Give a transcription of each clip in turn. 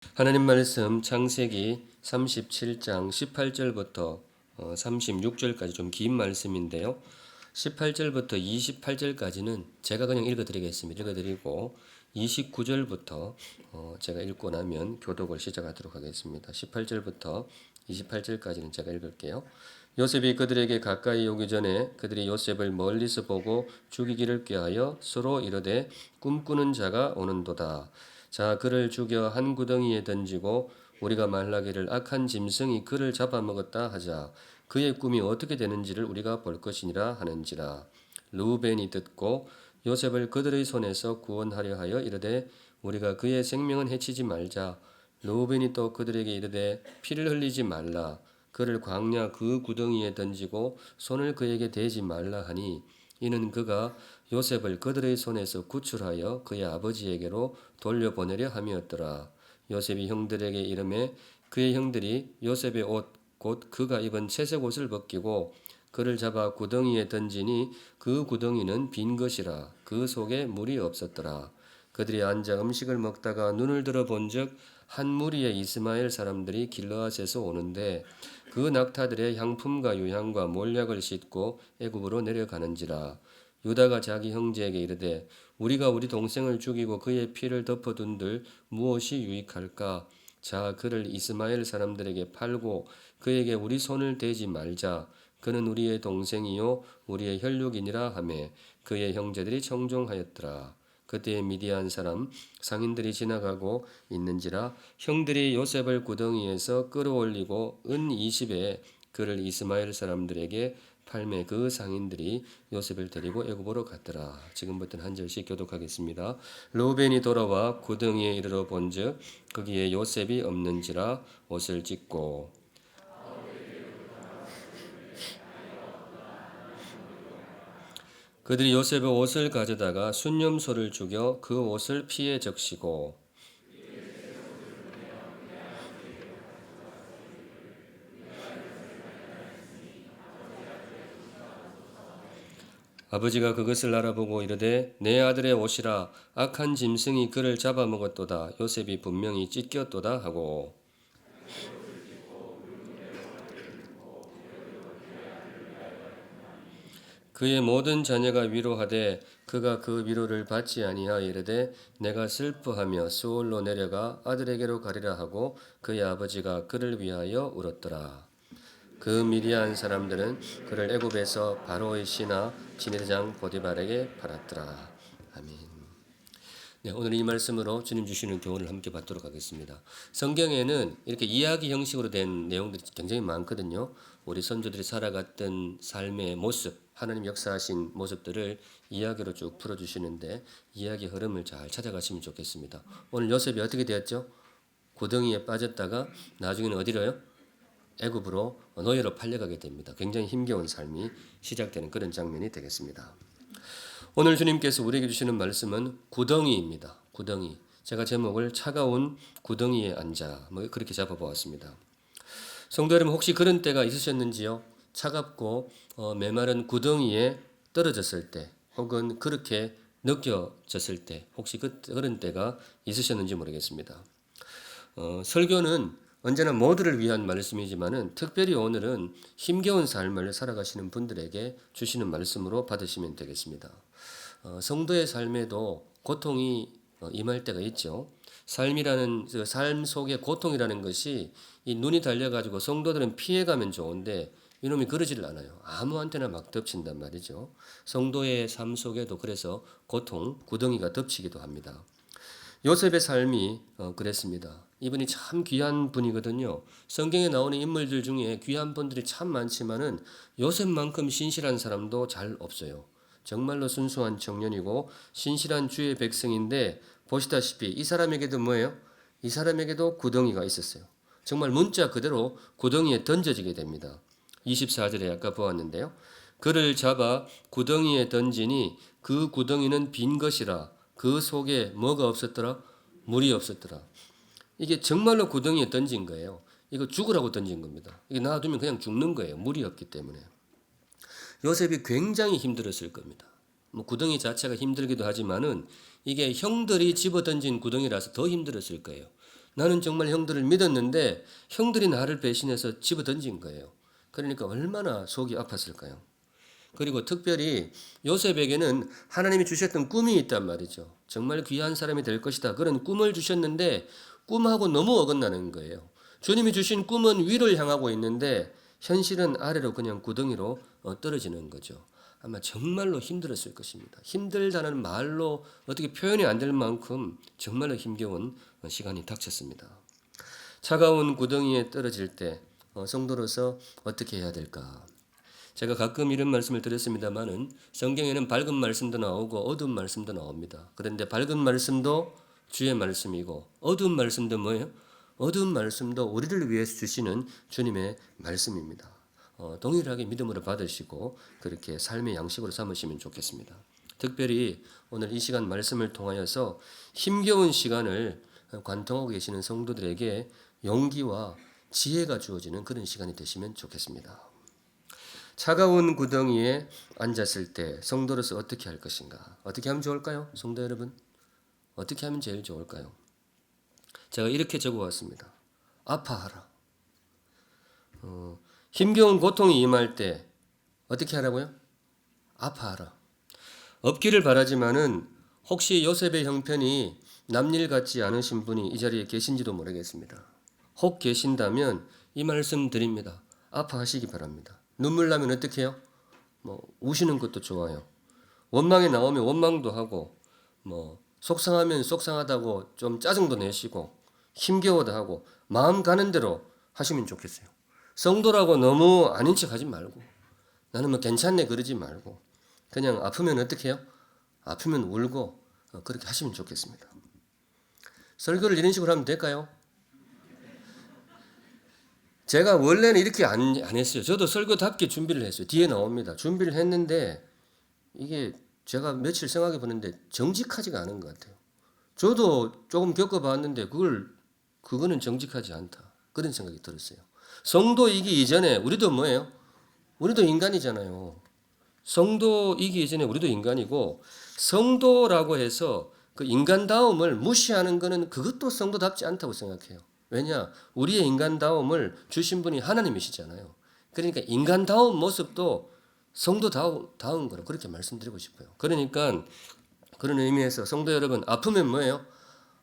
하나님 말씀 창세기 37장 18절부터 36절까지 좀 긴 말씀인데요. 18절부터 28절까지는 제가 그냥 읽어드리겠습니다. 읽어드리고 29절부터 제가 읽고 나면 교독을 시작하도록 하겠습니다. 18절부터 28절까지는 제가 읽을게요. 요셉이 그들에게 가까이 오기 전에 그들이 요셉을 멀리서 보고 죽이기를 꾀하여 서로 이르되 꿈꾸는 자가 오는도다. 자, 그를 죽여 한 구덩이에 던지고 우리가 말하기를 악한 짐승이 그를 잡아먹었다 하자. 그의 꿈이 어떻게 되는지를 우리가 볼 것이니라 하는지라. 르우벤이 듣고 요셉을 그들의 손에서 구원하려 하여 이르되 우리가 그의 생명은 해치지 말자. 르우벤이 또 그들에게 이르되 피를 흘리지 말라. 그를 광야 그 구덩이에 던지고 손을 그에게 대지 말라 하니 이는 그가 요셉을 그들의 손에서 구출하여 그의 아버지에게로 돌려보내려 함이었더라. 요셉이 형들에게 이르매 그의 형들이 요셉의 옷 곧 그가 입은 채색 옷을 벗기고 그를 잡아 구덩이에 던지니 그 구덩이는 빈 것이라 그 속에 물이 없었더라. 그들이 앉아 음식을 먹다가 눈을 들어 본즉 한 무리의 이스마엘 사람들이 길르앗에서 오는데 그 낙타들의 향품과 유향과 몰약을 싣고 애굽으로 내려가는지라. 유다가 자기 형제에게 이르되 우리가 우리 동생을 죽이고 그의 피를 덮어둔들 무엇이 유익할까? 자, 그를 이스마엘 사람들에게 팔고 그에게 우리 손을 대지 말자. 그는 우리의 동생이요 우리의 혈육이니라 하매 그의 형제들이 청종하였더라. 그때에 미디안 사람 상인들이 지나가고 있는지라 형들이 요셉을 구덩이에서 끌어올리고 은 20에 그를 이스마엘 사람들에게 팔매 그 상인들이 요셉을 데리고 애굽으로 갔더라. 지금부터는 한 절씩 교독하겠습니다. 르우벤이 돌아와 구덩이에 이르러 본즉 거기에 요셉이 없는지라 옷을 찢고 그들이 요셉의 옷을 가져다가 순념소를 죽여 그 옷을 피에 적시고 아버지가 그것을 알아보고 이르되 내 아들의 옷이라 악한 짐승이 그를 잡아먹었도다. 요셉이 분명히 찢겼도다 하고 그의 모든 자녀가 위로하되 그가 그 위로를 받지 아니하여 이르되 내가 슬퍼하며 수월로 내려가 아들에게로 가리라 하고 그의 아버지가 그를 위하여 울었더라. 그 미디안 사람들은 그를 애굽에서 바로의 신하 지휘장 보디발에게 팔았더라. 아멘. 네, 오늘 이 말씀으로 주님 주시는 교훈을 함께 받도록 하겠습니다. 성경에는 이렇게 이야기 형식으로 된 내용들이 굉장히 많거든요. 우리 선조들이 살아갔던 삶의 모습, 하나님 역사하신 모습들을 이야기로 쭉 풀어주시는데 이야기 흐름을 잘 찾아가시면 좋겠습니다. 오늘 요셉이 어떻게 되었죠? 구덩이에 빠졌다가 나중에는 어디로요? 애굽으로 노예로 팔려가게 됩니다. 굉장히 힘겨운 삶이 시작되는 그런 장면이 되겠습니다. 오늘 주님께서 우리에게 주시는 말씀은 구덩이입니다. 구덩이. 제가 제목을 차가운 구덩이에 앉아 그렇게 잡아보았습니다. 성도 여러분 혹시 그런 때가 있으셨는지요? 차갑고 메마른 구덩이에 떨어졌을 때 혹은 그렇게 느껴졌을 때 혹시 그런 때가 있으셨는지 모르겠습니다. 설교는 언제나 모두를 위한 말씀이지만은 특별히 오늘은 힘겨운 삶을 살아가시는 분들에게 주시는 말씀으로 받으시면 되겠습니다. 성도의 삶에도 고통이 임할 때가 있죠. 삶이라는 삶 속에 고통이라는 것이 이 눈이 달려가지고 성도들은 피해가면 좋은데 이놈이 그러지를 않아요. 아무한테나 막 덮친단 말이죠. 성도의 삶 속에도 그래서 고통, 구덩이가 덮치기도 합니다. 요셉의 삶이 그랬습니다. 이분이 참 귀한 분이거든요. 성경에 나오는 인물들 중에 귀한 분들이 참 많지만은 요셉만큼 신실한 사람도 잘 없어요. 정말로 순수한 청년이고 신실한 주의 백성인데 보시다시피 이 사람에게도 뭐예요? 이 사람에게도 구덩이가 있었어요. 정말 문자 그대로 구덩이에 던져지게 됩니다. 24절에 아까 보았는데요. 그를 잡아 구덩이에 던지니 그 구덩이는 빈 것이라 그 속에 뭐가 없었더라? 물이 없었더라. 이게 정말로 구덩이에 던진 거예요. 이거 죽으라고 던진 겁니다. 이게 놔두면 그냥 죽는 거예요. 물이 없기 때문에. 요셉이 굉장히 힘들었을 겁니다. 뭐 구덩이 자체가 힘들기도 하지만은 이게 형들이 집어던진 구덩이라서 더 힘들었을 거예요. 나는 정말 형들을 믿었는데 형들이 나를 배신해서 집어던진 거예요. 그러니까 얼마나 속이 아팠을까요? 그리고 특별히 요셉에게는 하나님이 주셨던 꿈이 있단 말이죠. 정말 귀한 사람이 될 것이다. 그런 꿈을 주셨는데 꿈하고 너무 어긋나는 거예요. 주님이 주신 꿈은 위를 향하고 있는데 현실은 아래로 그냥 구덩이로 떨어지는 거죠. 아마 정말로 힘들었을 것입니다. 힘들다는 말로 어떻게 표현이 안 될 만큼 정말로 힘겨운 시간이 닥쳤습니다. 차가운 구덩이에 떨어질 때 성도로서 어떻게 해야 될까? 제가 가끔 이런 말씀을 드렸습니다마는 성경에는 밝은 말씀도 나오고 어두운 말씀도 나옵니다. 그런데 밝은 말씀도 주의 말씀이고 어두운 말씀도 뭐예요? 어두운 말씀도 우리를 위해서 주시는 주님의 말씀입니다. 동일하게 믿음으로 받으시고 그렇게 삶의 양식으로 삼으시면 좋겠습니다. 특별히 오늘 이 시간 말씀을 통하여서 힘겨운 시간을 관통하고 계시는 성도들에게 용기와 지혜가 주어지는 그런 시간이 되시면 좋겠습니다. 차가운 구덩이에 앉았을 때 성도로서 어떻게 할 것인가? 어떻게 하면 좋을까요? 성도 여러분, 어떻게 하면 제일 좋을까요? 제가 이렇게 적어왔습니다. 아파하라. 힘겨운 고통이 임할 때 어떻게 하라고요? 아파하라. 없기를 바라지만은 혹시 요셉의 형편이 남일 같지 않으신 분이 이 자리에 계신지도 모르겠습니다. 혹 계신다면 이 말씀 드립니다. 아파하시기 바랍니다. 눈물 나면 어떻게 해요? 우시는 것도 좋아요. 원망이 나오면 원망도 하고, 속상하면 속상하다고 좀 짜증도 내시고, 힘겨워도 하고, 마음 가는 대로 하시면 좋겠어요. 성도라고 너무 아닌 척 하지 말고, 나는 괜찮네 그러지 말고, 그냥 아프면 어떻게 해요? 아프면 울고, 그렇게 하시면 좋겠습니다. 설교를 이런 식으로 하면 될까요? 제가 원래는 이렇게 안 했어요. 저도 설교답게 준비를 했어요. 뒤에 나옵니다. 준비를 했는데 이게 제가 며칠 생각해 보는데 정직하지가 않은 것 같아요. 저도 조금 겪어봤는데 그거는 정직하지 않다. 그런 생각이 들었어요. 성도이기 이전에 우리도 뭐예요? 우리도 인간이잖아요. 성도이기 이전에 우리도 인간이고 성도라고 해서 그 인간다움을 무시하는 것은 그것도 성도답지 않다고 생각해요. 왜냐? 우리의 인간다움을 주신 분이 하나님이시잖아요. 그러니까 인간다운 모습도 성도다운 거로 그렇게 말씀드리고 싶어요. 그러니까 그런 의미에서 성도 여러분, 아프면 뭐예요?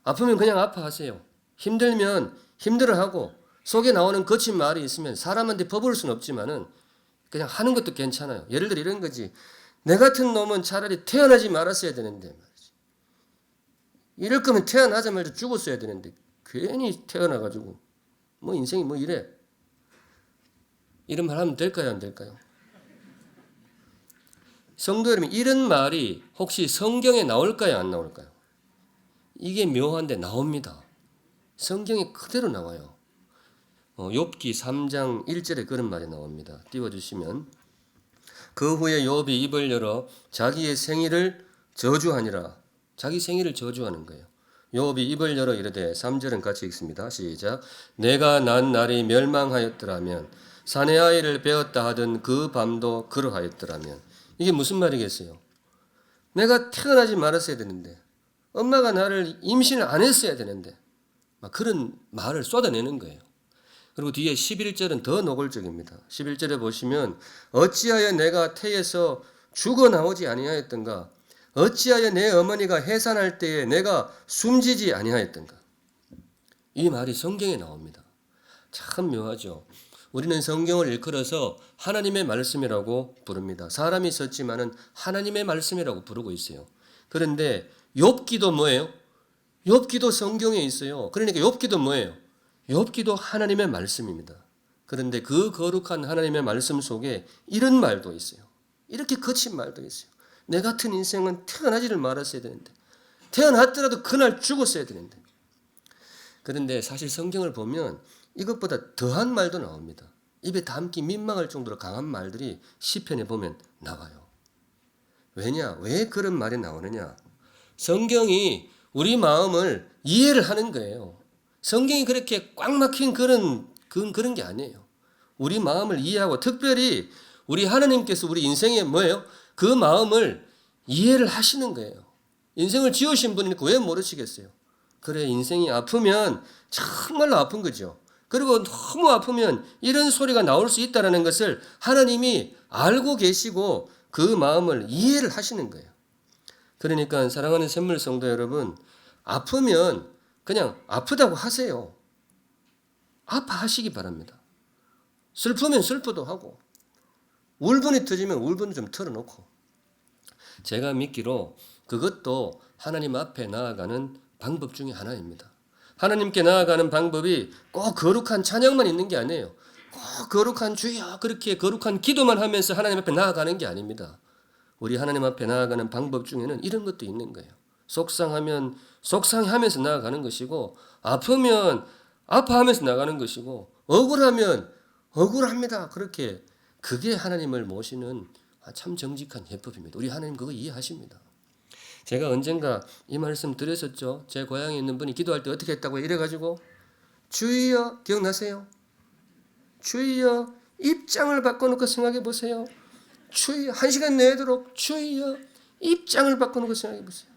아프면 그냥 아파하세요. 힘들면 힘들어하고 속에 나오는 거친 말이 있으면 사람한테 퍼부을 수는 없지만은 그냥 하는 것도 괜찮아요. 예를 들어 이런 거지. 내 같은 놈은 차라리 태어나지 말았어야 되는데 말이지. 이럴 거면 태어나자마자 죽었어야 되는데 괜히 태어나가지고 인생이 이래. 이런 말 하면 될까요? 안 될까요? 성도 여러분, 이런 말이 혹시 성경에 나올까요? 안 나올까요? 이게 묘한데 나옵니다. 성경에 그대로 나와요. 욥기 3장 1절에 그런 말이 나옵니다. 띄워주시면 그 후에 욥이 입을 열어 자기의 생일을 저주하니라. 자기 생일을 저주하는 거예요. 욥이 입을 열어 이르되 3절은 같이 읽습니다. 시작. 내가 난 날이 멸망하였더라면 사내 아이를 베었다 하던 그 밤도 그러하였더라면 이게 무슨 말이겠어요? 내가 태어나지 말았어야 되는데 엄마가 나를 임신을 안 했어야 되는데 막 그런 말을 쏟아내는 거예요. 그리고 뒤에 11절은 더 노골적입니다. 11절에 보시면 어찌하여 내가 태에서 죽어나오지 아니하였던가 어찌하여 내 어머니가 해산할 때에 내가 숨지지 아니하였던가. 이 말이 성경에 나옵니다. 참 묘하죠. 우리는 성경을 일컬어서 하나님의 말씀이라고 부릅니다. 사람이 썼지만은 하나님의 말씀이라고 부르고 있어요. 그런데 욥기도 뭐예요? 욥기도 성경에 있어요. 그러니까 욥기도 뭐예요? 욥기도 하나님의 말씀입니다. 그런데 그 거룩한 하나님의 말씀 속에 이런 말도 있어요. 이렇게 거친 말도 있어요. 내 같은 인생은 태어나지를 말았어야 되는데 태어났더라도 그날 죽었어야 되는데. 그런데 사실 성경을 보면 이것보다 더한 말도 나옵니다. 입에 담기 민망할 정도로 강한 말들이 시편에 보면 나와요. 왜냐? 왜 그런 말이 나오느냐? 성경이 우리 마음을 이해를 하는 거예요. 성경이 그렇게 꽉 막힌 그런 게 아니에요. 우리 마음을 이해하고 특별히 우리 하나님께서 우리 인생에 뭐예요? 그 마음을 이해를 하시는 거예요. 인생을 지으신 분이니까 왜 모르시겠어요? 그래, 인생이 아프면 정말로 아픈 거죠. 그리고 너무 아프면 이런 소리가 나올 수 있다는 것을 하나님이 알고 계시고 그 마음을 이해를 하시는 거예요. 그러니까 사랑하는 샘물 성도 여러분, 아프면 그냥 아프다고 하세요. 아파하시기 바랍니다. 슬프면 슬프도 하고, 울분이 터지면 울분을 좀 털어놓고. 제가 믿기로 그것도 하나님 앞에 나아가는 방법 중에 하나입니다. 하나님께 나아가는 방법이 꼭 거룩한 찬양만 있는 게 아니에요. 꼭 거룩한 주여 그렇게 거룩한 기도만 하면서 하나님 앞에 나아가는 게 아닙니다. 우리 하나님 앞에 나아가는 방법 중에는 이런 것도 있는 거예요. 속상하면 속상하면서 나아가는 것이고, 아프면 아파하면서 나가는 것이고, 억울하면 억울합니다. 그렇게 그게 하나님을 모시는 참 정직한 예법입니다. 우리 하나님 그거 이해하십니다. 제가 언젠가 이 말씀 드렸었죠. 제 고향에 있는 분이 기도할 때 어떻게 했다고 이래가지고 주여 기억나세요? 주여 입장을 바꿔놓고 생각해 보세요. 주여 1시간 내도록 주여 입장을 바꿔놓고 생각해 보세요.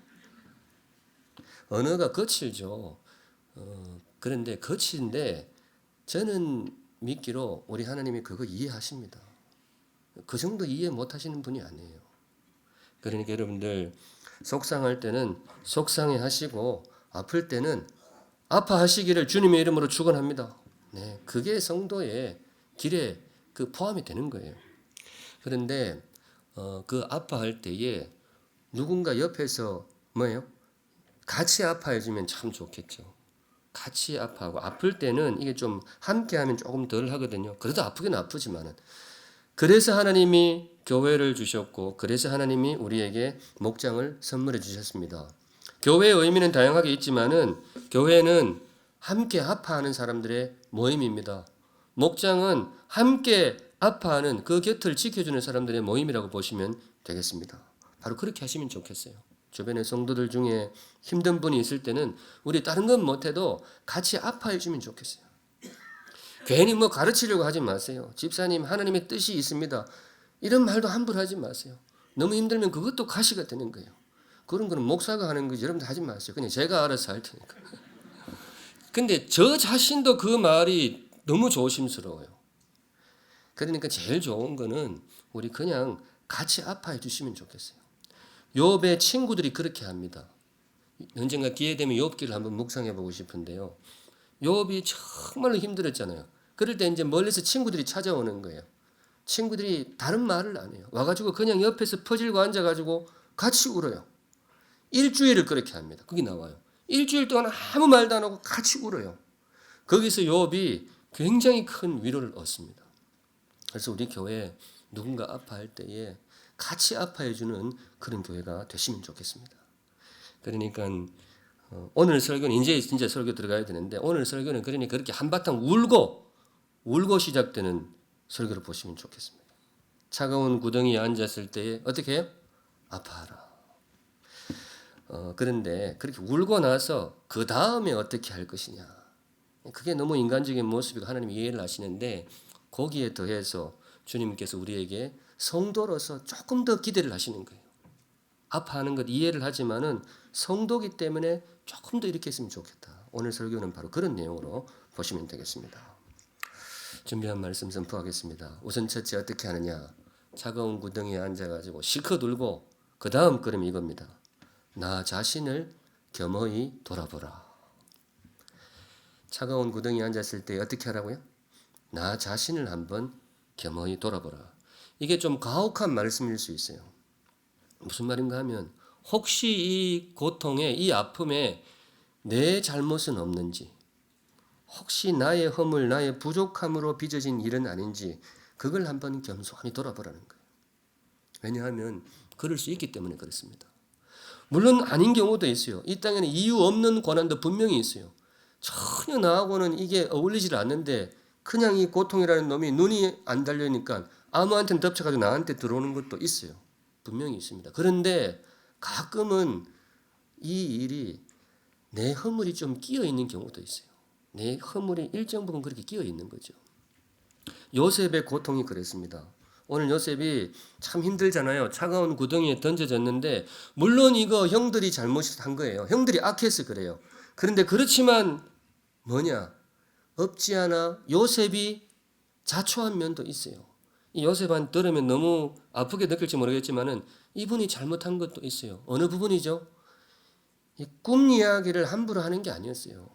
언어가 거칠죠. 그런데 거친데 저는 믿기로 우리 하나님이 그거 이해하십니다. 그 정도 이해 못하시는 분이 아니에요. 그러니까 여러분들 속상할 때는 속상해 하시고 아플 때는 아파하시기를 주님의 이름으로 축원합니다. 네, 그게 성도의 길에 그 포함이 되는 거예요. 그런데 그 아파할 때에 누군가 옆에서 뭐예요? 같이 아파해주면 참 좋겠죠. 같이 아파하고 아플 때는 이게 좀 함께하면 조금 덜 하거든요. 그래도 아프긴 아프지만은. 그래서 하나님이 교회를 주셨고, 그래서 하나님이 우리에게 목장을 선물해 주셨습니다. 교회의 의미는 다양하게 있지만은 교회는 함께 아파하는 사람들의 모임입니다. 목장은 함께 아파하는 그 곁을 지켜주는 사람들의 모임이라고 보시면 되겠습니다. 바로 그렇게 하시면 좋겠어요. 주변의 성도들 중에 힘든 분이 있을 때는 우리 다른 건 못해도 같이 아파해 주면 좋겠어요. 괜히 뭐 가르치려고 하지 마세요. 집사님 하나님의 뜻이 있습니다. 이런 말도 함부로 하지 마세요. 너무 힘들면 그것도 가시가 되는 거예요. 그런 거는 목사가 하는 거지 여러분들 하지 마세요. 그냥 제가 알아서 할 테니까. 근데 저 자신도 그 말이 너무 조심스러워요. 그러니까 제일 좋은 거는 우리 그냥 같이 아파해 주시면 좋겠어요. 욥의 친구들이 그렇게 합니다. 언젠가 기회 되면 욥기를 한번 묵상해 보고 싶은데요. 욥이 정말로 힘들었잖아요. 그럴 때 이제 멀리서 친구들이 찾아오는 거예요. 친구들이 다른 말을 안 해요. 와가지고 그냥 옆에서 퍼질고 앉아가지고 같이 울어요. 일주일을 그렇게 합니다. 거기 나와요. 일주일 동안 아무 말도 안 하고 같이 울어요. 거기서 욥이 굉장히 큰 위로를 얻습니다. 그래서 우리 교회 누군가 아파할 때에 같이 아파해주는 그런 교회가 되시면 좋겠습니다. 그러니까 오늘 설교는 이제 진짜 설교 들어가야 되는데, 오늘 설교는 그러니까 그렇게 한바탕 울고 시작되는 설교를 보시면 좋겠습니다. 차가운 구덩이에 앉았을 때에 어떻게 해요? 아파하라. 그런데 그렇게 울고 나서 그 다음에 어떻게 할 것이냐. 그게 너무 인간적인 모습이고 하나님이 이해를 하시는데, 거기에 더해서 주님께서 우리에게 성도로서 조금 더 기대를 하시는 거예요. 아파하는 것 이해를 하지만은 성도기 때문에 조금 더 이렇게 했으면 좋겠다. 오늘 설교는 바로 그런 내용으로 보시면 되겠습니다. 준비한 말씀 선포하겠습니다. 우선 첫째 어떻게 하느냐? 차가운 구덩이에 앉아가지고 실컷 울고 그 다음 걸음이 이겁니다. 나 자신을 겸허히 돌아보라. 차가운 구덩이에 앉았을 때 어떻게 하라고요? 나 자신을 한번 겸허히 돌아보라. 이게 좀 가혹한 말씀일 수 있어요. 무슨 말인가 하면 혹시 이 고통에 이 아픔에 내 잘못은 없는지, 혹시 나의 허물, 나의 부족함으로 빚어진 일은 아닌지 그걸 한번 겸손히 돌아보라는 거예요. 왜냐하면 그럴 수 있기 때문에 그렇습니다. 물론 아닌 경우도 있어요. 이 땅에는 이유 없는 고난도 분명히 있어요. 전혀 나하고는 이게 어울리질 않는데 그냥 이 고통이라는 놈이 눈이 안 달려니까 아무한테는 덮쳐가지고 나한테 들어오는 것도 있어요. 분명히 있습니다. 그런데 가끔은 이 일이 내 허물이 좀 끼어 있는 경우도 있어요. 내 허물이 일정 부분 그렇게 끼어 있는 거죠. 요셉의 고통이 그랬습니다. 오늘 요셉이 참 힘들잖아요. 차가운 구덩이에 던져졌는데 물론 이거 형들이 잘못한 거예요. 형들이 악해서 그래요. 그런데 그렇지만 뭐냐? 없지 않아 요셉이 자초한 면도 있어요. 이 요셉한테 들으면 너무 아프게 느낄지 모르겠지만은 이분이 잘못한 것도 있어요. 어느 부분이죠? 이 꿈 이야기를 함부로 하는 게 아니었어요.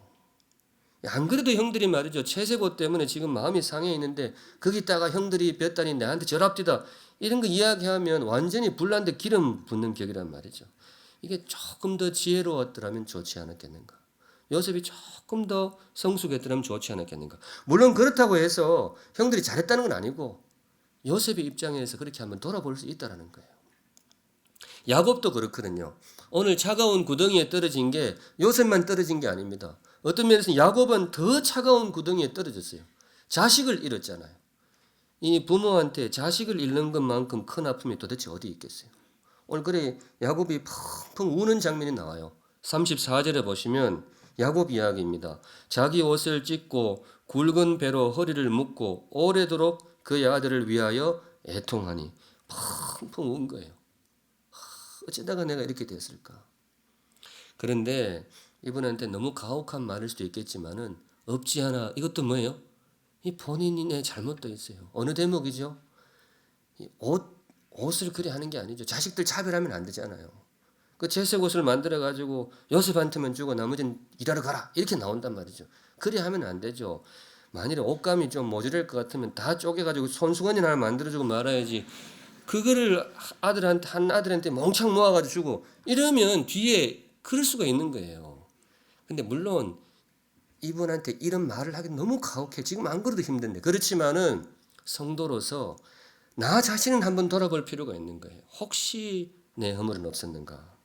안 그래도 형들이 말이죠. 채세고 때문에 지금 마음이 상해 있는데 거기다가 형들이 몇 달이 내한테 절합디다 이런 거 이야기하면 완전히 불난데 기름 붓는 격이란 말이죠. 이게 조금 더 지혜로웠더라면 좋지 않았겠는가. 요셉이 조금 더 성숙했더라면 좋지 않았겠는가. 물론 그렇다고 해서 형들이 잘했다는 건 아니고 요셉의 입장에서 그렇게 한번 돌아볼 수 있다는 거예요. 야곱도 그렇거든요. 오늘 차가운 구덩이에 떨어진 게 요셉만 떨어진 게 아닙니다. 어떤 면에서는 야곱은 더 차가운 구덩이에 떨어졌어요. 자식을 잃었잖아요. 이 부모한테 자식을 잃는 것만큼 큰 아픔이 도대체 어디 있겠어요. 오늘 그래 야곱이 펑펑 우는 장면이 나와요. 34절에 보시면 야곱 이야기입니다. 자기 옷을 찢고 굵은 배로 허리를 묶고 오래도록 그의 아들을 위하여 애통하니 펑펑 운 거예요. 어쩌다가 내가 이렇게 됐을까. 그런데 이분한테 너무 가혹한 말일 수도 있겠지만은 없지 않아 이것도 뭐예요? 이 본인의 잘못도 있어요. 어느 대목이죠? 옷을 그리 하는 게 아니죠. 자식들 차별하면 안 되잖아요. 그 채색 옷을 만들어 가지고 요셉한테만 주고 나머지는 일하러 가라 이렇게 나온단 말이죠. 그리 하면 안 되죠. 만일에 옷감이 좀 모자랄 것 같으면 다 쪼개가지고 손수건이 하나 만들어주고 말아야지. 그거를 한 아들한테 몽창 모아가지고 주고 이러면 뒤에 그럴 수가 있는 거예요. 근데 물론 이분한테 이런 말을 하기 너무 가혹해. 지금 안 그래도 힘든데. 그렇지만은 성도로서 나 자신은 한번 돌아볼 필요가 있는 거예요. 혹시 내 허물은 없었는가?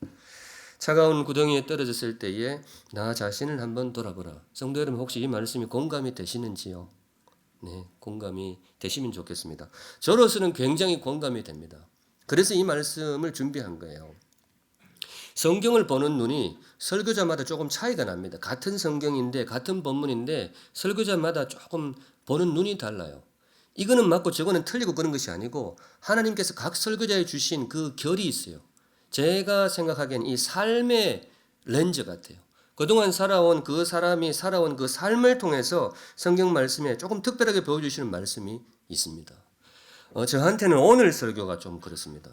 차가운 구덩이에 떨어졌을 때에 나 자신을 한번 돌아보라. 성도 여러분 혹시 이 말씀이 공감이 되시는지요? 네, 공감이 되시면 좋겠습니다. 저로서는 굉장히 공감이 됩니다. 그래서 이 말씀을 준비한 거예요. 성경을 보는 눈이 설교자마다 조금 차이가 납니다. 같은 성경인데 같은 본문인데 설교자마다 조금 보는 눈이 달라요. 이거는 맞고 저거는 틀리고 그런 것이 아니고 하나님께서 각 설교자에 주신 그 결이 있어요. 제가 생각하기엔 이 삶의 렌즈 같아요. 그동안 살아온 그 사람이 살아온 그 삶을 통해서 성경 말씀에 조금 특별하게 보여주시는 말씀이 있습니다. 저한테는 오늘 설교가 좀 그렇습니다.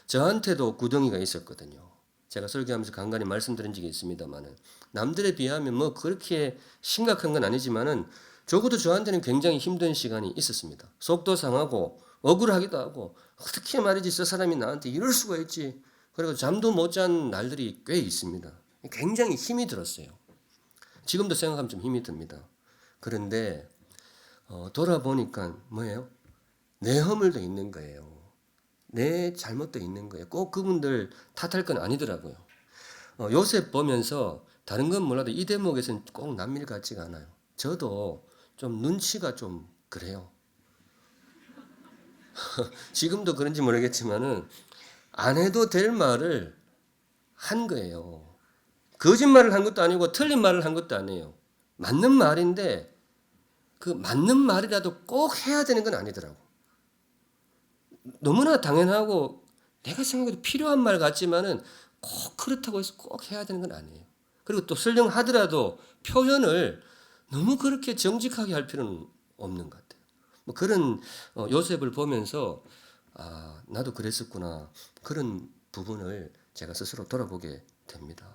저한테도 구덩이가 있었거든요. 제가 설교하면서 간간히 말씀드린 적이 있습니다만은 남들에 비하면 뭐 그렇게 심각한 건 아니지만은 적어도 저한테는 굉장히 힘든 시간이 있었습니다. 속도 상하고 억울하기도 하고 어떻게 말이지 저 사람이 나한테 이럴 수가 있지. 그리고 잠도 못 잔 날들이 꽤 있습니다. 굉장히 힘이 들었어요. 지금도 생각하면 좀 힘이 듭니다. 그런데 돌아보니까 뭐예요? 내 허물도 있는 거예요. 내 잘못도 있는 거예요. 꼭 그분들 탓할 건 아니더라고요. 요셉 보면서 다른 건 몰라도 이 대목에서는 꼭 남일 같지가 않아요. 저도 좀 눈치가 좀 그래요. 지금도 그런지 모르겠지만은 안 해도 될 말을 한 거예요. 거짓말을 한 것도 아니고 틀린 말을 한 것도 아니에요. 맞는 말인데 그 맞는 말이라도 꼭 해야 되는 건 아니더라고. 너무나 당연하고 내가 생각해도 필요한 말 같지만은 꼭 그렇다고 해서 꼭 해야 되는 건 아니에요. 그리고 또 설령 하더라도 표현을 너무 그렇게 정직하게 할 필요는 없는 것 같아요. 뭐 그런 요셉을 보면서 아 나도 그랬었구나 그런 부분을 제가 스스로 돌아보게 됩니다.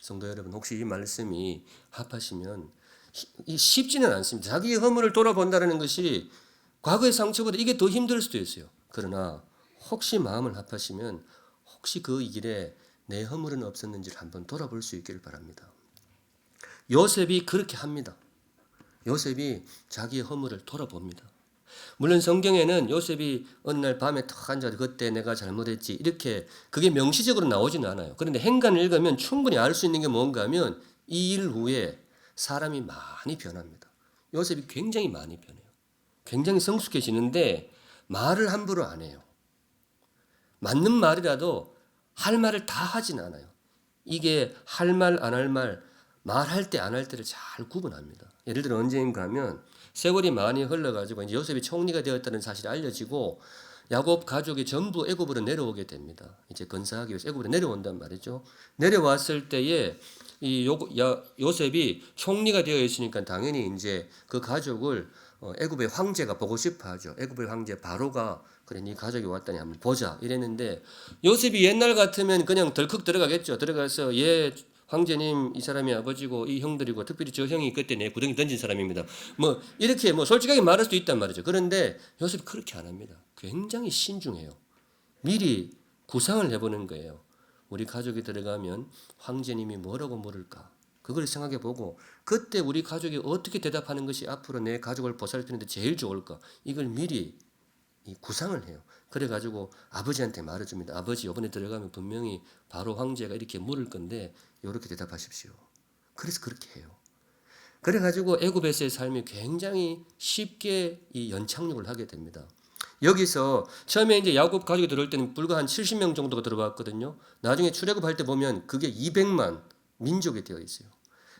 성도 여러분 혹시 이 말씀이 합하시면 쉽지는 않습니다. 자기의 허물을 돌아본다는 것이 과거의 상처보다 이게 더 힘들 수도 있어요. 그러나 혹시 마음을 합하시면 혹시 그 길에 내 허물은 없었는지를 한번 돌아볼 수 있기를 바랍니다. 요셉이 그렇게 합니다. 요셉이 자기의 허물을 돌아봅니다. 물론 성경에는 요셉이 어느 날 밤에 탁 앉아서 그때 내가 잘못했지 이렇게 그게 명시적으로 나오지는 않아요. 그런데 행간을 읽으면 충분히 알 수 있는 게 뭔가 하면 이 일 후에 사람이 많이 변합니다. 요셉이 굉장히 많이 변해요. 굉장히 성숙해지는데 말을 함부로 안 해요. 맞는 말이라도 할 말을 다 하진 않아요. 이게 할 말, 안 할 말, 말할 때, 안 할 때를 잘 구분합니다. 예를 들어 언제인가 하면 세월이 많이 흘러가지고 이제 요셉이 총리가 되었다는 사실이 알려지고 야곱 가족이 전부 애굽으로 내려오게 됩니다. 이제 건사하기 위해서 애굽으로 내려온단 말이죠. 내려왔을 때에 요셉이 총리가 되어 있으니까 당연히 이제 그 가족을 애굽의 황제가 보고 싶어 하죠. 애굽의 황제 바로가 그래 네 가족이 왔다니 한번 보자 이랬는데 요셉이 옛날 같으면 그냥 덜컥 들어가겠죠. 들어가서 황제님 이 사람이 아버지고 이 형들이고 특별히 저 형이 그때 내 구덩이 던진 사람입니다. 뭐 이렇게 뭐 솔직하게 말할 수도 있단 말이죠. 그런데 요셉이 그렇게 안 합니다. 굉장히 신중해요. 미리 구상을 해보는 거예요. 우리 가족이 들어가면 황제님이 뭐라고 물을까? 그걸 생각해 보고 그때 우리 가족이 어떻게 대답하는 것이 앞으로 내 가족을 보살피는데 제일 좋을까? 이걸 미리 구상을 해요. 그래가지고 아버지한테 말해줍니다. 아버지 이번에 들어가면 분명히 바로 황제가 이렇게 물을 건데 이렇게 대답하십시오. 그래서 그렇게 해요. 그래가지고 애굽에서의 삶이 굉장히 쉽게 이 연착륙을 하게 됩니다. 여기서 처음에 이제 야곱 가족이 들어올 때는 불과 한 70명 정도가 들어왔거든요. 나중에 출애굽할 때 보면 그게 200만 민족이 되어 있어요.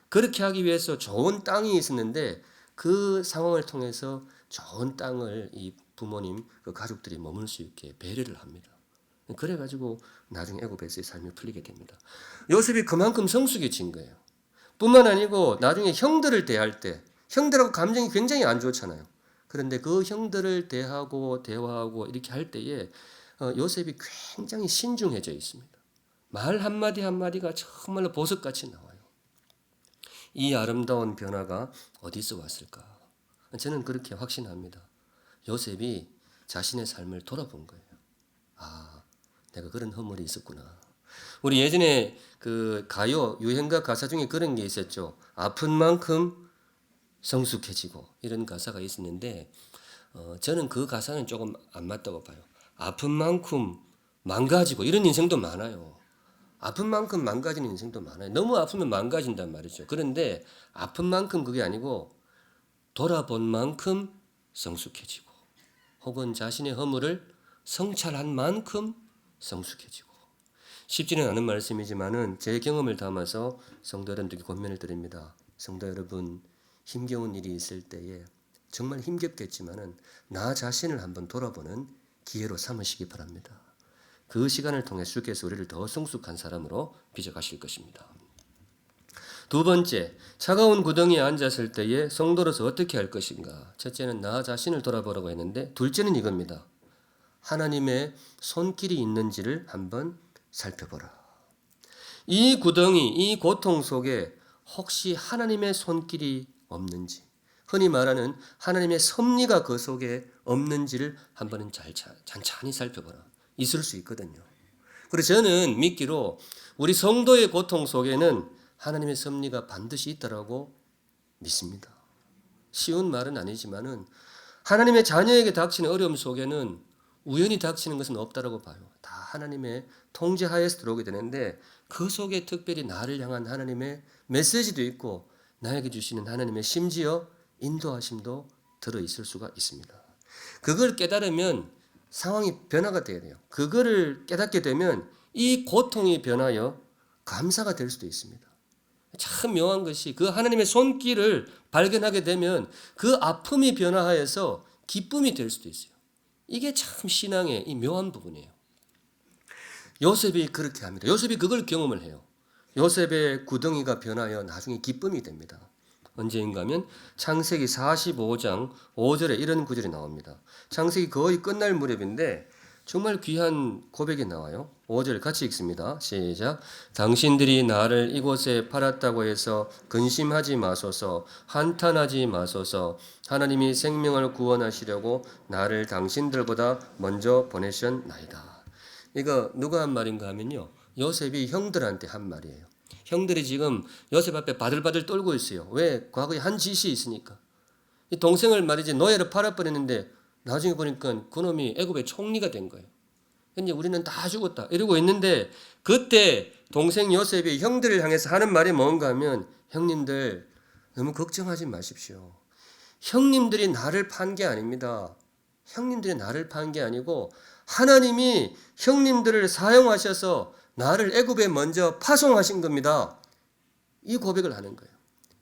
그렇게 하기 위해서 좋은 땅이 있었는데 그 상황을 통해서 좋은 땅을 이 부모님 그 가족들이 머물 수 있게 배려를 합니다. 그래가지고 나중에 애굽에서의 삶이 풀리게 됩니다. 요셉이 그만큼 성숙해진 거예요. 뿐만 아니고 나중에 형들을 대할 때 형들하고 감정이 굉장히 안 좋잖아요. 그런데 그 형들을 대화하고 이렇게 할 때에 요셉이 굉장히 신중해져 있습니다. 말 한마디 한마디가 정말로 보석같이 나와요. 이 아름다운 변화가 어디서 왔을까? 저는 그렇게 확신합니다. 요셉이 자신의 삶을 돌아본 거예요. 아, 내가 그런 허물이 있었구나. 우리 예전에 그 가요 유행가 가사 중에 그런 게 있었죠. 아픈 만큼 성숙해지고 이런 가사가 있었는데 저는 그 가사는 조금 안 맞다고 봐요. 아픈 만큼 망가지고 이런 인생도 많아요. 아픈 만큼 망가지는 인생도 많아요. 너무 아프면 망가진단 말이죠. 그런데 아픈 만큼 그게 아니고 돌아본 만큼 성숙해지고 혹은 자신의 허물을 성찰한 만큼 성숙해지고 쉽지는 않은 말씀이지만은 제 경험을 담아서 성도 여러분들께 권면을 드립니다. 성도 여러분 힘겨운 일이 있을 때에 정말 힘겹겠지만은 나 자신을 한번 돌아보는 기회로 삼으시기 바랍니다. 그 시간을 통해 주께서 우리를 더 성숙한 사람으로 빚어가실 것입니다. 두 번째, 차가운 구덩이에 앉았을 때에 성도로서 어떻게 할 것인가? 첫째는 나 자신을 돌아보라고 했는데 둘째는 이겁니다. 하나님의 손길이 있는지를 한번 살펴보라. 이 구덩이, 이 고통 속에 혹시 하나님의 손길이 없는지, 흔히 말하는 하나님의 섭리가 그 속에 없는지를 한번은 찬찬히 살펴보라. 있을 수 있거든요. 그래서 저는 믿기로 우리 성도의 고통 속에는 하나님의 섭리가 반드시 있다라고 믿습니다. 쉬운 말은 아니지만은 하나님의 자녀에게 닥치는 어려움 속에는 우연히 닥치는 것은 없다라고 봐요. 다 하나님의 통제하에서 들어오게 되는데 그 속에 특별히 나를 향한 하나님의 메시지도 있고 나에게 주시는 하나님의 심지어 인도하심도 들어있을 수가 있습니다. 그걸 깨달으면 상황이 변화가 돼야 돼요. 그거를 깨닫게 되면 이 고통이 변하여 감사가 될 수도 있습니다. 참 묘한 것이 그 하나님의 손길을 발견하게 되면 그 아픔이 변화하여서 기쁨이 될 수도 있어요. 이게 참 신앙의 이 묘한 부분이에요. 요셉이 그렇게 합니다. 요셉이 그걸 경험을 해요. 요셉의 구덩이가 변하여 나중에 기쁨이 됩니다. 언제인가 하면 창세기 45장 5절에 이런 구절이 나옵니다. 창세기 거의 끝날 무렵인데 정말 귀한 고백이 나와요. 5절 같이 읽습니다. 시작. 당신들이 나를 이곳에 팔았다고 해서 근심하지 마소서, 한탄하지 마소서. 하나님이 생명을 구원하시려고 나를 당신들보다 먼저 보내셨나이다. 이거 누가 한 말인가 하면요. 요셉이 형들한테 한 말이에요. 형들이 지금 요셉 앞에 바들바들 떨고 있어요. 왜? 과거에 한 짓이 있으니까. 이 동생을 말이지 노예로 팔아버렸는데 나중에 보니까 그놈이 애굽의 총리가 된 거예요. 현재 우리는 다 죽었다 이러고 있는데 그때 동생 요셉이 형들을 향해서 하는 말이 뭔가 하면 형님들 너무 걱정하지 마십시오. 형님들이 나를 판 게 아닙니다. 형님들이 나를 판 게 아니고 하나님이 형님들을 사용하셔서 나를 애굽에 먼저 파송하신 겁니다. 이 고백을 하는 거예요.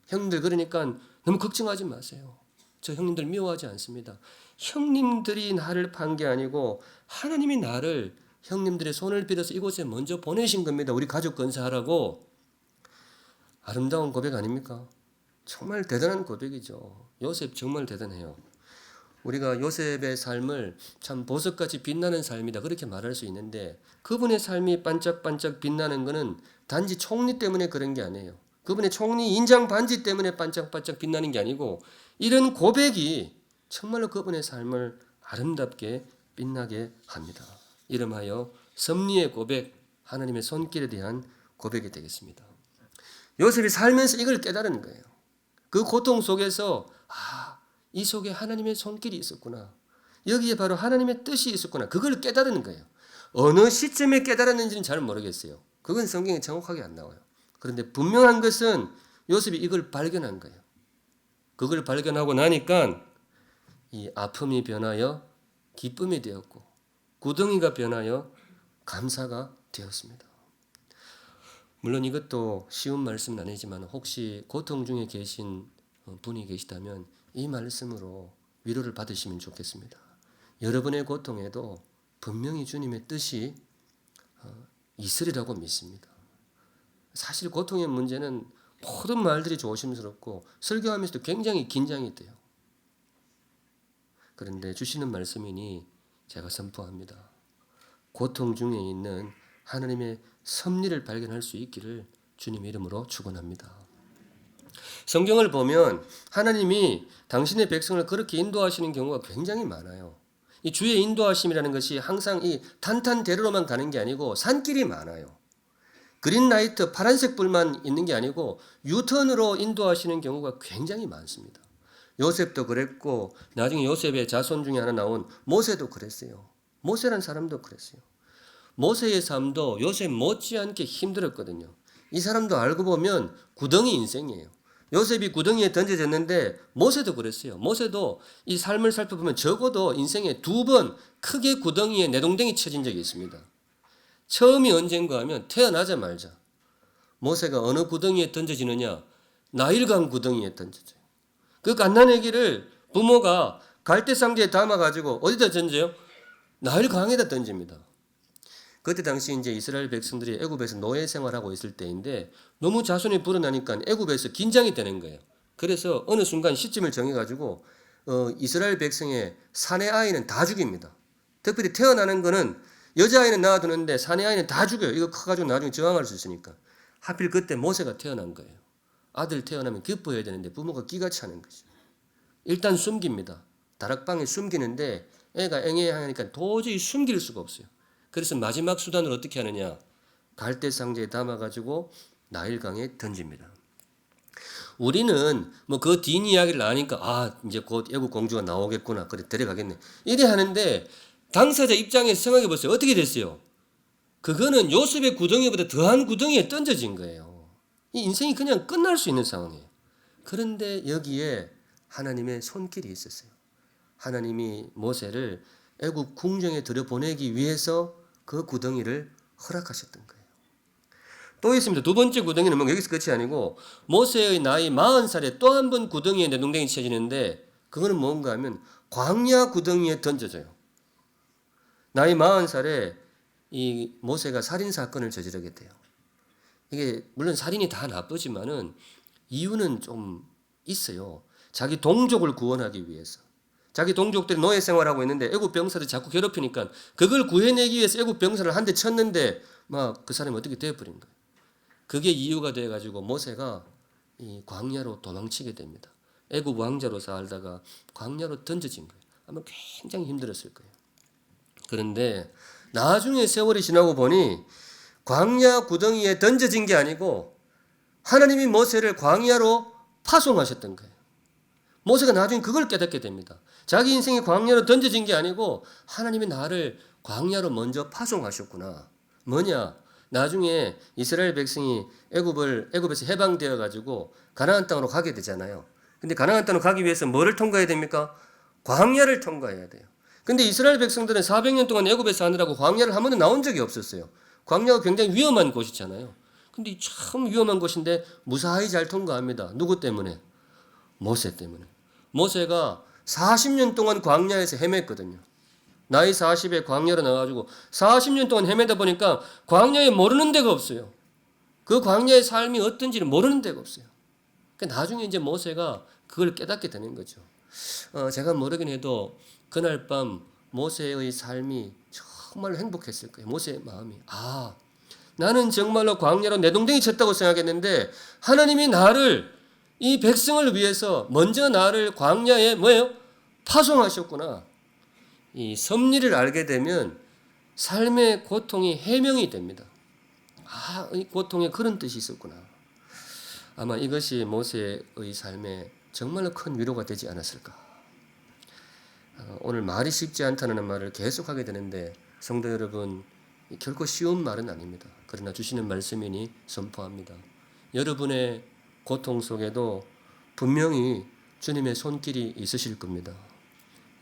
형님들 그러니까 너무 걱정하지 마세요. 저 형님들 미워하지 않습니다. 형님들이 나를 판 게 아니고 하나님이 나를 형님들의 손을 빌어서 이곳에 먼저 보내신 겁니다. 우리 가족 건사하라고. 아름다운 고백 아닙니까? 정말 대단한 고백이죠. 요셉 정말 대단해요. 우리가 요셉의 삶을 참 보석같이 빛나는 삶이다 그렇게 말할 수 있는데 그분의 삶이 반짝반짝 빛나는 것은 단지 총리 때문에 그런 게 아니에요. 그분의 총리 인장 반지 때문에 반짝반짝 빛나는 게 아니고 이런 고백이 정말로 그분의 삶을 아름답게 빛나게 합니다. 이름하여 섭리의 고백, 하나님의 손길에 대한 고백이 되겠습니다. 요셉이 살면서 이걸 깨달은 거예요. 그 고통 속에서 이 속에 하나님의 손길이 있었구나. 여기에 바로 하나님의 뜻이 있었구나. 그걸 깨달은 거예요. 어느 시점에 깨달았는지는 잘 모르겠어요. 그건 성경에 정확하게 안 나와요. 그런데 분명한 것은 요셉이 이걸 발견한 거예요. 그걸 발견하고 나니까 이 아픔이 변하여 기쁨이 되었고 구덩이가 변하여 감사가 되었습니다. 물론 이것도 쉬운 말씀은 아니지만 혹시 고통 중에 계신 분이 계시다면 이 말씀으로 위로를 받으시면 좋겠습니다. 여러분의 고통에도 분명히 주님의 뜻이 있으리라고 믿습니다. 사실 고통의 문제는 모든 말들이 조심스럽고 설교하면서도 굉장히 긴장이 돼요. 그런데 주시는 말씀이니 제가 선포합니다. 고통 중에 있는 하나님의 섭리를 발견할 수 있기를 주님의 이름으로 축원합니다. 성경을 보면 하나님이 당신의 백성을 그렇게 인도하시는 경우가 굉장히 많아요. 이 주의 인도하심이라는 것이 항상 이 탄탄대로로만 가는 게 아니고 산길이 많아요. 그린라이트 파란색 불만 있는 게 아니고 유턴으로 인도하시는 경우가 굉장히 많습니다. 요셉도 그랬고 나중에 요셉의 자손 중에 하나 나온 모세도 그랬어요. 모세란 사람도 그랬어요. 모세의 삶도 요셉 못지않게 힘들었거든요. 이 사람도 알고 보면 구덩이 인생이에요. 요셉이 구덩이에 던져졌는데 모세도 그랬어요. 모세도 이 삶을 살펴보면 적어도 인생에 2번 크게 구덩이에 내동댕이 쳐진 적이 있습니다. 처음이 언젠가 하면 태어나자마자 모세가 어느 구덩이에 던져지느냐? 나일강 구덩이에 던져져요. 그 갓난아기를 부모가 갈대상자에 담아가지고 어디다 던져요? 나일강에다 던집니다. 그때 당시 이제 이스라엘 백성들이 애굽에서 노예 생활하고 있을 때인데 너무 자손이 불어나니까 애굽에서 긴장이 되는 거예요. 그래서 어느 순간 시점을 정해가지고 이스라엘 백성의 사내 아이는 다 죽입니다. 특별히 태어나는 거는 여자아이는 낳아두는데 사내 아이는 다 죽여요. 이거 커가지고 나중에 저항할 수 있으니까. 하필 그때 모세가 태어난 거예요. 아들 태어나면 기뻐해야 되는데 부모가 기가 차는 거죠. 일단 숨깁니다. 다락방에 숨기는데 애가 앵애하니까 도저히 숨길 수가 없어요. 그래서 마지막 수단을 어떻게 하느냐? 갈대상자에 담아가지고 나일강에 던집니다. 우리는 뭐 그 뒷 이야기를 아니까 이제 곧 애국 공주가 나오겠구나. 그래 데려가겠네. 이래 하는데 당사자 입장에서 생각해 보세요. 어떻게 됐어요? 그거는 요셉의 구덩이보다 더한 구덩이에 던져진 거예요. 이 인생이 그냥 끝날 수 있는 상황이에요. 그런데 여기에 하나님의 손길이 있었어요. 하나님이 모세를 애국 궁정에 들여보내기 위해서 그 구덩이를 허락하셨던 거예요. 또 있습니다. 2번째 구덩이는 뭐 여기서 끝이 아니고 모세의 나이 40살에 또 한 번 구덩이에 내동댕이 쳐지는데 그거는 뭔가 하면 광야 구덩이에 던져져요. 나이 40살에 이 모세가 살인사건을 저지르게 돼요. 이게 물론 살인이 다 나쁘지만은 이유는 좀 있어요. 자기 동족을 구원하기 위해서. 자기 동족들이 노예 생활하고 있는데 애굽 병사들이 자꾸 괴롭히니까 그걸 구해내기 위해서 애굽 병사를 한 대 쳤는데 막 그 사람이 어떻게 되어버린 거예요. 그게 이유가 돼가지고 모세가 이 광야로 도망치게 됩니다. 애굽 왕자로 살다가 광야로 던져진 거예요. 아마 굉장히 힘들었을 거예요. 그런데 나중에 세월이 지나고 보니 광야 구덩이에 던져진 게 아니고 하나님이 모세를 광야로 파송하셨던 거예요. 모세가 나중에 그걸 깨닫게 됩니다. 자기 인생이 광야로 던져진 게 아니고 하나님이 나를 광야로 먼저 파송하셨구나. 뭐냐? 나중에 이스라엘 백성이 애굽에서 해방되어 가지고 가나안 땅으로 가게 되잖아요. 근데 가나안 땅으로 가기 위해서 뭐를 통과해야 됩니까? 광야를 통과해야 돼요. 근데 이스라엘 백성들은 400년 동안 애굽에 사느라고 광야를 한 번도 나온 적이 없었어요. 광야가 굉장히 위험한 곳이잖아요. 근데 참 위험한 곳인데 무사히 잘 통과합니다. 누구 때문에? 모세 때문에. 모세가 40년 동안 광야에서 헤맸거든요. 나이 40에 광야로 나와가지고 40년 동안 헤매다 보니까 광야에 모르는 데가 없어요. 그 광야의 삶이 어떤지를 모르는 데가 없어요. 그러니까 나중에 이제 모세가 그걸 깨닫게 되는 거죠. 제가 모르긴 해도 그날 밤 모세의 삶이 정말 행복했을 거예요. 모세의 마음이. 나는 정말로 광야로 내동댕이 쳤다고 생각했는데 하나님이 나를 이 백성을 위해서 먼저 나를 광야에 뭐예요? 파송하셨구나. 이 섭리를 알게 되면 삶의 고통이 해명이 됩니다. 이 고통에 그런 뜻이 있었구나. 아마 이것이 모세의 삶에 정말로 큰 위로가 되지 않았을까. 오늘 말이 쉽지 않다는 말을 계속하게 되는데 성도 여러분, 결코 쉬운 말은 아닙니다. 그러나 주시는 말씀이니 선포합니다. 여러분의 고통 속에도 분명히 주님의 손길이 있으실 겁니다.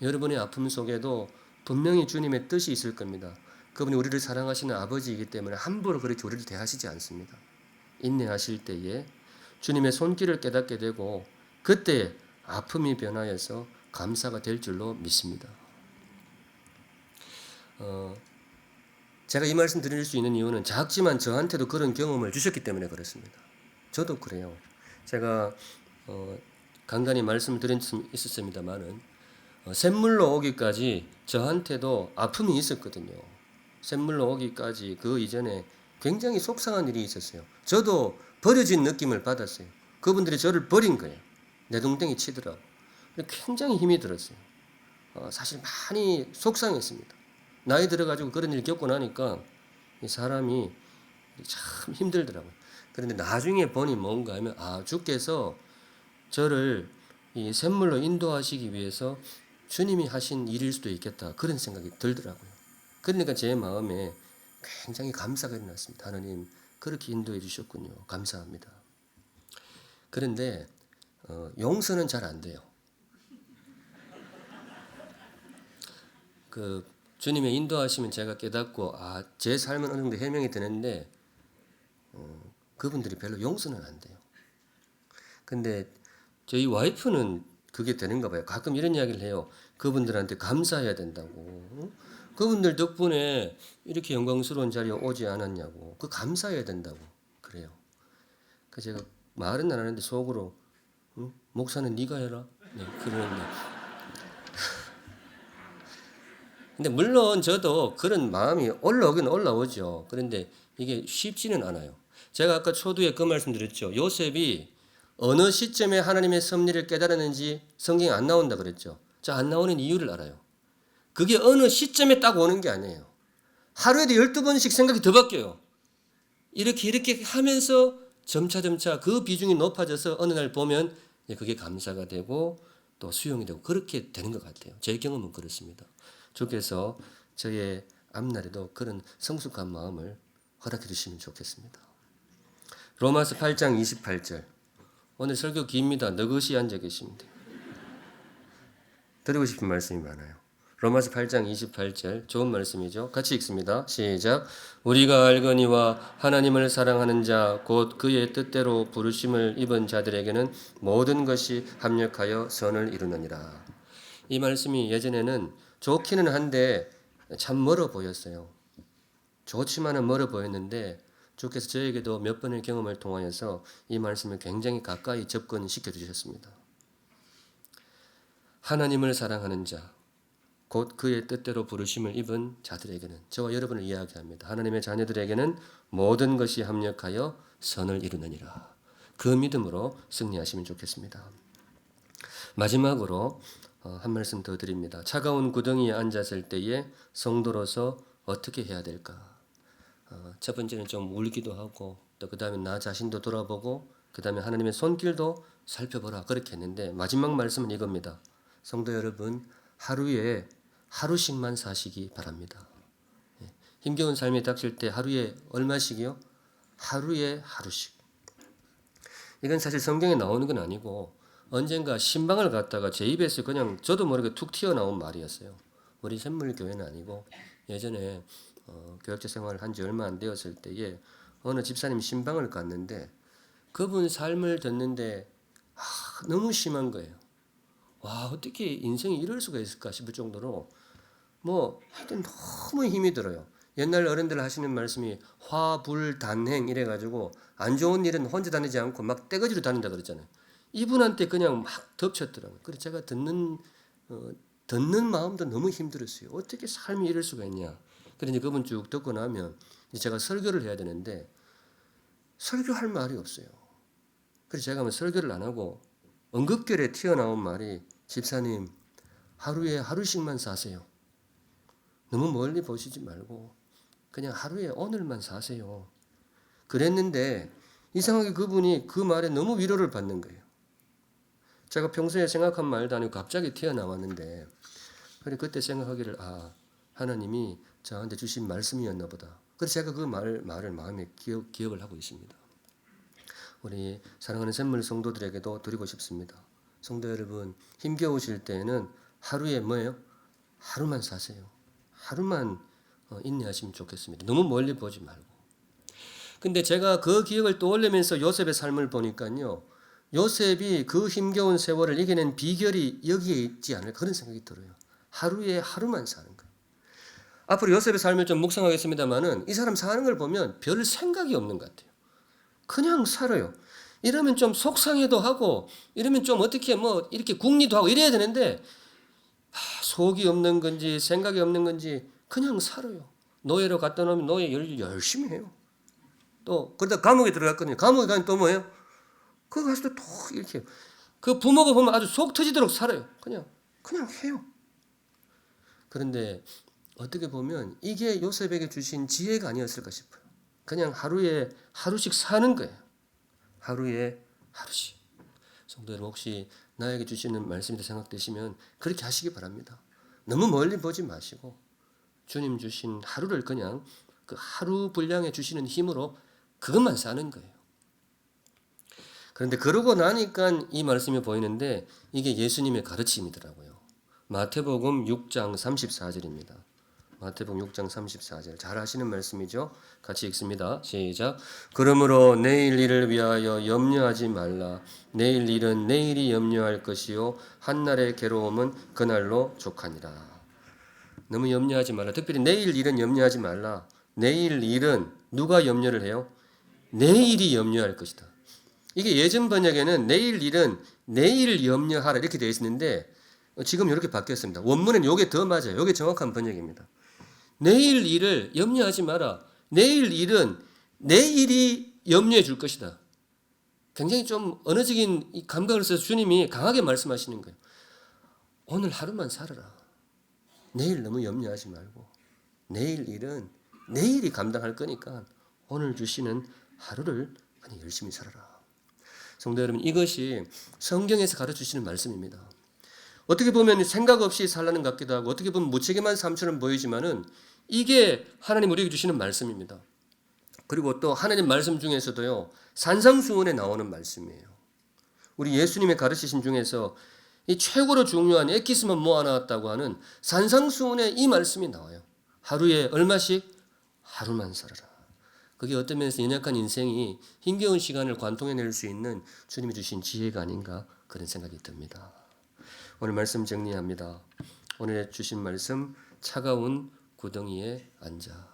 여러분의 아픔 속에도 분명히 주님의 뜻이 있을 겁니다. 그분이 우리를 사랑하시는 아버지이기 때문에 함부로 그렇게 우리를 대하시지 않습니다. 인내하실 때에 주님의 손길을 깨닫게 되고 그때 아픔이 변하여서 감사가 될 줄로 믿습니다. 제가 이 말씀 드릴 수 있는 이유는 작지만 저한테도 그런 경험을 주셨기 때문에 그렇습니다. 저도 그래요. 제가 간간히 말씀을 드린 수 있었습니다만은 샘물로 오기까지 저한테도 아픔이 있었거든요. 샘물로 오기까지 그 이전에 굉장히 속상한 일이 있었어요. 저도 버려진 느낌을 받았어요. 그분들이 저를 버린 거예요. 내동댕이 치더라고. 굉장히 힘이 들었어요. 사실 많이 속상했습니다. 나이 들어가지고 그런 일 겪고 나니까 이 사람이 참 힘들더라고요. 그런데 나중에 보니 뭔가 하면 주께서 저를 이 샘물로 인도하시기 위해서 주님이 하신 일일 수도 있겠다. 그런 생각이 들더라고요. 그러니까 제 마음에 굉장히 감사가 일어났습니다. 하나님 그렇게 인도해 주셨군요. 감사합니다. 그런데 용서는 잘 안 돼요. 주님의 인도하시면 제가 깨닫고 제 삶은 어느 정도 해명이 되는데 그분들이 별로 용서는 안 돼요. 근데 저희 와이프는 그게 되는가 봐요. 가끔 이런 이야기를 해요. 그분들한테 감사해야 된다고. 그분들 덕분에 이렇게 영광스러운 자리에 오지 않았냐고. 감사해야 된다고 그래요. 그래서 제가 말은 안 하는데 속으로 목사는 네가 해라. 네, 그러는데. 근데 물론 저도 그런 마음이 올라오긴 올라오죠. 그런데 이게 쉽지는 않아요. 제가 아까 초두에 그 말씀 드렸죠. 요셉이 어느 시점에 하나님의 섭리를 깨달았는지 성경에 안 나온다 그랬죠. 안 나오는 이유를 알아요. 그게 어느 시점에 딱 오는 게 아니에요. 하루에도 12번씩 생각이 더 바뀌어요. 이렇게 하면서 점차 그 비중이 높아져서 어느 날 보면 그게 감사가 되고 또 수용이 되고 그렇게 되는 것 같아요. 제 경험은 그렇습니다. 주께서 저의 앞날에도 그런 성숙한 마음을 허락해 주시면 좋겠습니다. 로마서 8장 28절. 오늘 설교 깁니다. 너긋이 앉아 계십니다. 드리고 싶은 말씀이 많아요. 로마서 8장 28절 좋은 말씀이죠. 같이 읽습니다. 시작. 우리가 알거니와 하나님을 사랑하는 자 곧 그의 뜻대로 부르심을 입은 자들에게는 모든 것이 합력하여 선을 이루느니라. 이 말씀이 예전에는 좋기는 한데 참 멀어 보였어요. 좋지만은 멀어 보였는데 주께서 저에게도 몇 번의 경험을 통하여서 이 말씀을 굉장히 가까이 접근시켜 주셨습니다. 하나님을 사랑하는 자, 곧 그의 뜻대로 부르심을 입은 자들에게는, 저와 여러분을 이야기합니다. 하나님의 자녀들에게는 모든 것이 합력하여 선을 이루느니라. 그 믿음으로 승리하시면 좋겠습니다. 마지막으로 한 말씀 더 드립니다. 차가운 구덩이에 앉았을 때에 성도로서 어떻게 해야 될까? 첫 번째는 좀 울기도 하고 또 그 다음에 나 자신도 돌아보고 그 다음에 하나님의 손길도 살펴보라 그렇게 했는데 마지막 말씀은 이겁니다. 성도 여러분 하루에 하루씩만 사시기 바랍니다. 힘겨운 삶이 닥칠 때 하루에 얼마씩이요? 하루에 하루씩. 이건 사실 성경에 나오는 건 아니고 언젠가 신방을 갔다가 제 입에서 그냥 저도 모르게 툭 튀어나온 말이었어요. 우리 샘물교회는 아니고 예전에 교역자 생활을 한 지 얼마 안 되었을 때에 어느 집사님 신방을 갔는데 그분 삶을 듣는데 너무 심한 거예요. 와 어떻게 인생이 이럴 수가 있을까 싶을 정도로 하여튼 너무 힘이 들어요. 옛날 어른들 하시는 말씀이 화불단행 이래가지고 안 좋은 일은 혼자 다니지 않고 막 떼거지로 다닌다 그랬잖아요. 이분한테 그냥 막 덮쳤더라고요. 그래서 제가 듣는 마음도 너무 힘들었어요. 어떻게 삶이 이럴 수가 있냐. 그래서 이제 그분 쭉 듣고 나면 이제 제가 설교를 해야 되는데 설교할 말이 없어요. 그래서 제가 뭐 설교를 안 하고 언급결에 튀어나온 말이 집사님 하루에 하루씩만 사세요. 너무 멀리 보시지 말고 그냥 하루에 오늘만 사세요. 그랬는데 이상하게 그분이 그 말에 너무 위로를 받는 거예요. 제가 평소에 생각한 말도 아니고 갑자기 튀어나왔는데 그래 그때 생각하기를 하나님이 저한테 주신 말씀이었나 보다. 그래서 제가 그 말을 마음에 기억을 하고 있습니다. 우리 사랑하는 샘물 성도들에게도 드리고 싶습니다. 성도 여러분 힘겨우실 때에는 하루에 뭐예요? 하루만 사세요. 하루만 인내하시면 좋겠습니다. 너무 멀리 보지 말고. 근데 제가 그 기억을 떠올리면서 요셉의 삶을 보니까요. 요셉이 그 힘겨운 세월을 이겨낸 비결이 여기에 있지 않을까 그런 생각이 들어요. 하루에 하루만 사는 거예요. 앞으로 요셉의 삶을 좀 묵상하겠습니다만은 이 사람 사는 걸 보면 별 생각이 없는 것 같아요. 그냥 살아요. 이러면 좀 속상해도 하고 이러면 좀 어떻게 뭐 이렇게 궁리도 하고 이래야 되는데 속이 없는 건지 생각이 없는 건지 그냥 살아요. 노예로 갖다 놓으면 노예 일 열심히 해요. 또 그러다 감옥에 들어갔거든요. 감옥에 가면 또 뭐예요? 그거 가서 또 이렇게 그 부모가 보면 아주 속 터지도록 살아요. 그냥 해요. 그런데 어떻게 보면 이게 요셉에게 주신 지혜가 아니었을까 싶어요. 그냥 하루에 하루씩 사는 거예요. 하루에 하루씩. 성도 여러분 혹시 나에게 주시는 말씀이 생각되시면 그렇게 하시기 바랍니다. 너무 멀리 보지 마시고 주님 주신 하루를 그냥 그 하루 분량에 주시는 힘으로 그것만 사는 거예요. 그런데 그러고 나니까 이 말씀이 보이는데 이게 예수님의 가르침이더라고요. 마태복음 6장 34절입니다. 마태복음 6장 34절 잘 아시는 말씀이죠. 같이 읽습니다. 시작. 그러므로 내일 일을 위하여 염려하지 말라. 내일 일은 내일이 염려할 것이요 한날의 괴로움은 그날로 족하니라. 너무 염려하지 말라. 특별히 내일 일은 염려하지 말라. 내일 일은 누가 염려를 해요? 내일이 염려할 것이다. 이게 예전 번역에는 내일 일은 내일 염려하라 이렇게 되어 있었는데 지금 이렇게 바뀌었습니다. 원문은 이게 더 맞아요. 이게 정확한 번역입니다. 내일 일을 염려하지 마라. 내일 일은 내일이 염려해 줄 것이다. 굉장히 좀 언어적인 감각을 써서 주님이 강하게 말씀하시는 거예요. 오늘 하루만 살아라. 내일 너무 염려하지 말고 내일 일은 내일이 감당할 거니까 오늘 주시는 하루를 그냥 열심히 살아라. 성도 여러분 이것이 성경에서 가르쳐주시는 말씀입니다. 어떻게 보면 생각 없이 살라는 것 같기도 하고 어떻게 보면 무책임한 삶처럼 보이지만은 이게 하나님 우리에게 주시는 말씀입니다. 그리고 또 하나님 말씀 중에서도요 산상수훈에 나오는 말씀이에요. 우리 예수님의 가르치심 중에서 이 최고로 중요한 엑기스만 모아놨다고 하는 산상수훈에 이 말씀이 나와요. 하루에 얼마씩? 하루만 살아라. 그게 어떤 면에서 연약한 인생이 힘겨운 시간을 관통해낼 수 있는 주님이 주신 지혜가 아닌가 그런 생각이 듭니다. 오늘 말씀 정리합니다. 오늘 주신 말씀 차가운 구덩이에 앉아.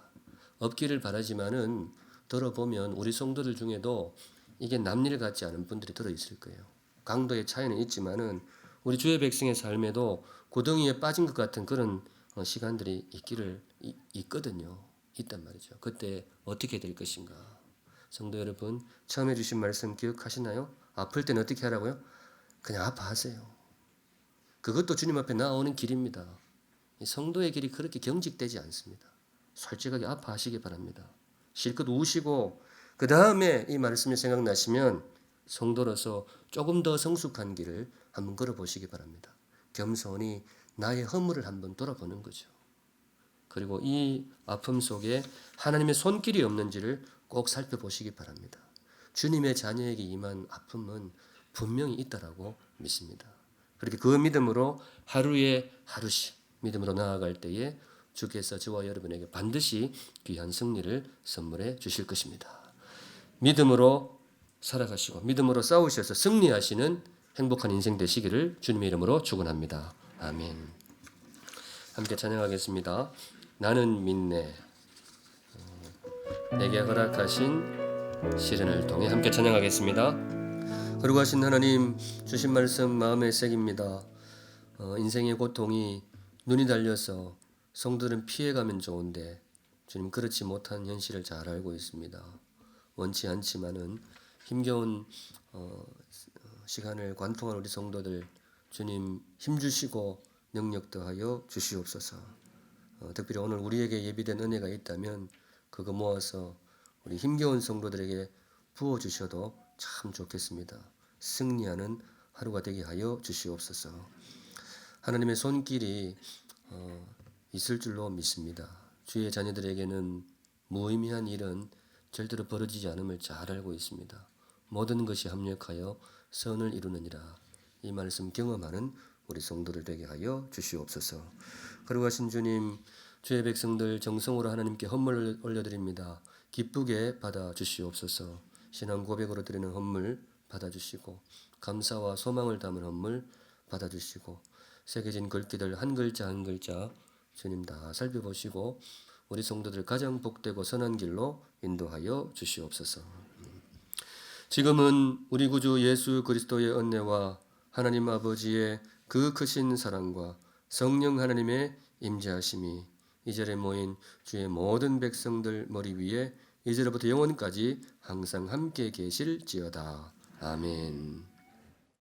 없기를 바라지만은 들어보면 우리 성도들 중에도 이게 남일 같지 않은 분들이 들어있을 거예요. 강도의 차이는 있지만은 우리 주의 백성의 삶에도 구덩이에 빠진 것 같은 그런 시간들이 있거든요. 있단 말이죠. 그때 어떻게 될 것인가. 성도 여러분 처음에 주신 말씀 기억하시나요? 아플 때는 어떻게 하라고요? 그냥 아파하세요. 그것도 주님 앞에 나오는 길입니다. 성도의 길이 그렇게 경직되지 않습니다. 솔직하게 아파하시기 바랍니다. 실컷 우시고 그 다음에 이 말씀이 생각나시면 성도로서 조금 더 성숙한 길을 한번 걸어보시기 바랍니다. 겸손히 나의 허물을 한번 돌아보는 거죠. 그리고 이 아픔 속에 하나님의 손길이 없는지를 꼭 살펴보시기 바랍니다. 주님의 자녀에게 임한 아픔은 분명히 있다라고 믿습니다. 그렇게 그 믿음으로 하루에 하루씩 믿음으로 나아갈 때에 주께서 저와 여러분에게 반드시 귀한 승리를 선물해 주실 것입니다. 믿음으로 살아가시고 믿음으로 싸우셔서 승리하시는 행복한 인생 되시기를 주님의 이름으로 축원합니다. 아멘. 함께 찬양하겠습니다. 나는 믿네. 내게 허락하신 시련을 통해 함께 찬양하겠습니다. 거룩하신 하나님, 주신 말씀 마음에 새깁니다. 인생의 고통이 눈이 달려서 성도들은 피해가면 좋은데 주님 그렇지 못한 현실을 잘 알고 있습니다. 원치 않지만은 힘겨운 시간을 관통한 우리 성도들 주님 힘주시고 능력 더하여 주시옵소서. 특별히 오늘 우리에게 예비된 은혜가 있다면 그거 모아서 우리 힘겨운 성도들에게 부어주셔도 참 좋겠습니다. 승리하는 하루가 되게 하여 주시옵소서. 하나님의 손길이 있을 줄로 믿습니다. 주의 자녀들에게는 무의미한 일은 절대로 벌어지지 않음을 잘 알고 있습니다. 모든 것이 합력하여 선을 이루느니라. 이 말씀 경험하는 우리 성도들 되게 하여 주시옵소서. 거룩하신 주님, 주의 백성들 정성으로 하나님께 헌물을 올려드립니다. 기쁘게 받아 주시옵소서. 신앙 고백으로 드리는 헌물 받아주시고 감사와 소망을 담은 헌물 받아주시고 새겨진 글귀들 한 글자 한 글자 주님 다 살펴보시고 우리 성도들 가장 복되고 선한 길로 인도하여 주시옵소서. 지금은 우리 구주 예수 그리스도의 은혜와 하나님 아버지의 그 크신 사랑과 성령 하나님의 임재하심이 이 자리에 모인 주의 모든 백성들 머리 위에 이제로부터 영원까지 항상 함께 계실지어다. 아멘.